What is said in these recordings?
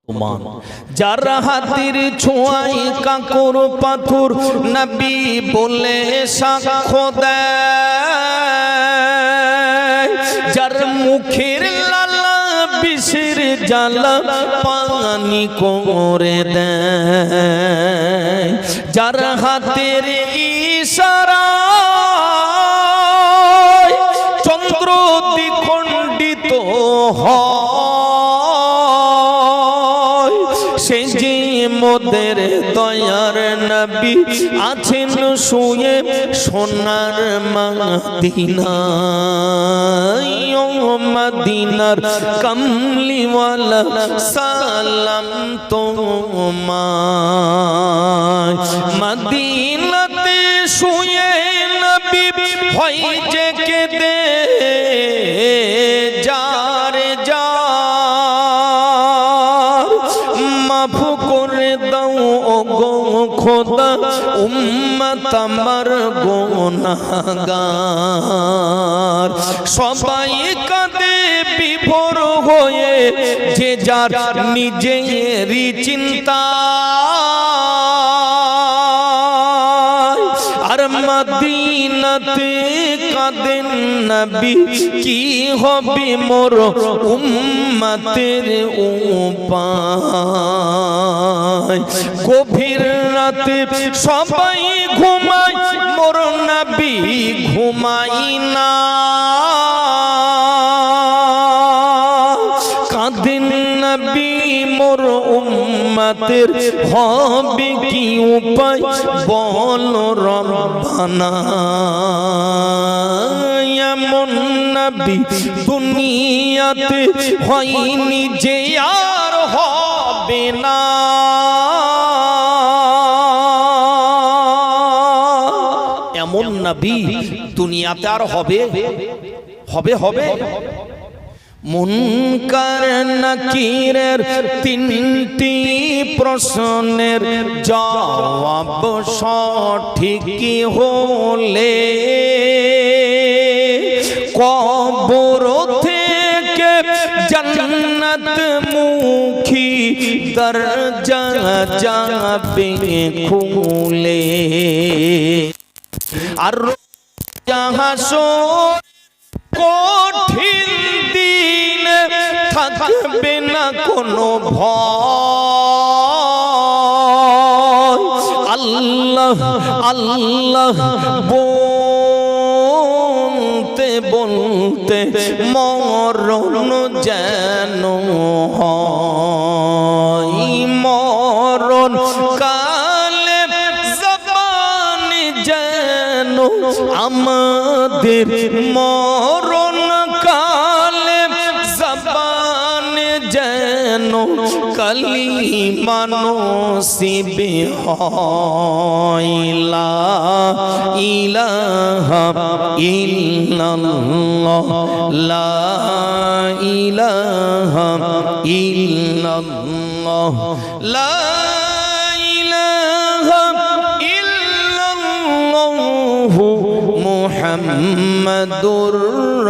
মান যার হাতের ছোঁয়ায় কাকর পাথর নবী বলে সাক্ষ্য দেয়, যার মুখের লালা বিষের জ্বালা পানি করে দেয়, যার হাতের ইশারায় চন্দ্র দ্বিখণ্ডিত হয়, সে যে মোদের দয়ার নবী আছেন শুয়ে সোনার মদিনায়। ও মদিনার কমলিওয়ালা সালাম তোমায়, মদিনাতে শুয়ে নবী হয় যে কেঁদে যারে যার, মাফ করে দাও ও গো খোদা উম্মত আমার গুনাহগার। সবাই কাঁদে বিভোর হয়ে যে যার নিজেরই চিন্তা, আর মদিনাতে কাঁদেন নবী কি হবে মোর উম্মতের উপায়। গভীর রাতে সবাই ঘুমায় মোর নবী ঘুমাই না, কাঁদেন নবী মোর উম্মতের হবে কি উপায় বল রব্বানা। এমন নবী দুনিয়াতে হয়নি যে আর হবে না, এমন নবী দুনিয়াতে আর হবে হবে হবে। মুনকার নাকিরের তিনটি প্রশ্নের জবাব সঠিক হলে কবর থেকে জান্নাত মুখী দরজা যাবে খুলে, আর হাসর কঠিন দিন থাকবে না কোনো ভয়। আল্লাহ আল্লাহ বলতে বলতে মরণ যেন হয়, মরণ কালে জবান যেন আমাদের মরণ কালে জবান যেন কালিমা নসিব হয়। লা ইলাহা ইল্লাল্লাহ, লা ইলাহা ইল্লাল্লাহ, লা ইলাহা ইল্লাল্লাহ মুহাম্মাদুর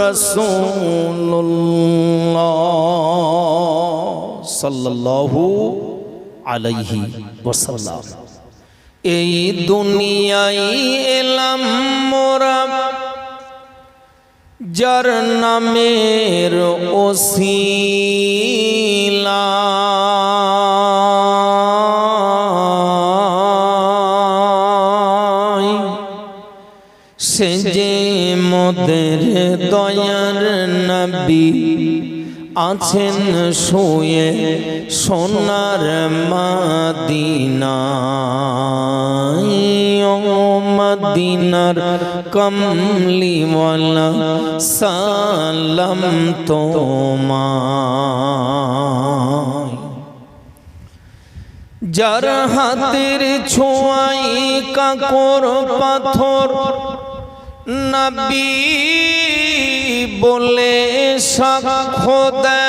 রাসূলুল্লাহ সাল্লাল্লাহু আলাইহি ওয়াসাল্লাম। এই দুনিয়ায় এলাম মোরা যার নামের ওসিলা, সে যে মোদের দয়ার নবী আছেন শুয়ে সোনার মদিনায়। ও মদিনার কমলিওয়ালা সালাম তোমায়, যার হাতের ছোঁয়ায় কাকর পাথর নবী বলে সাক্ষ্য দেয়,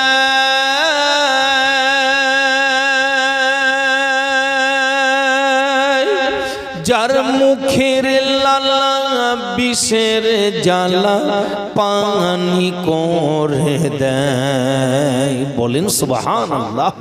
যার মুখের লালা বিষের জ্বালা পানি করে দেয়। বলেন সুবহানাল্লাহ।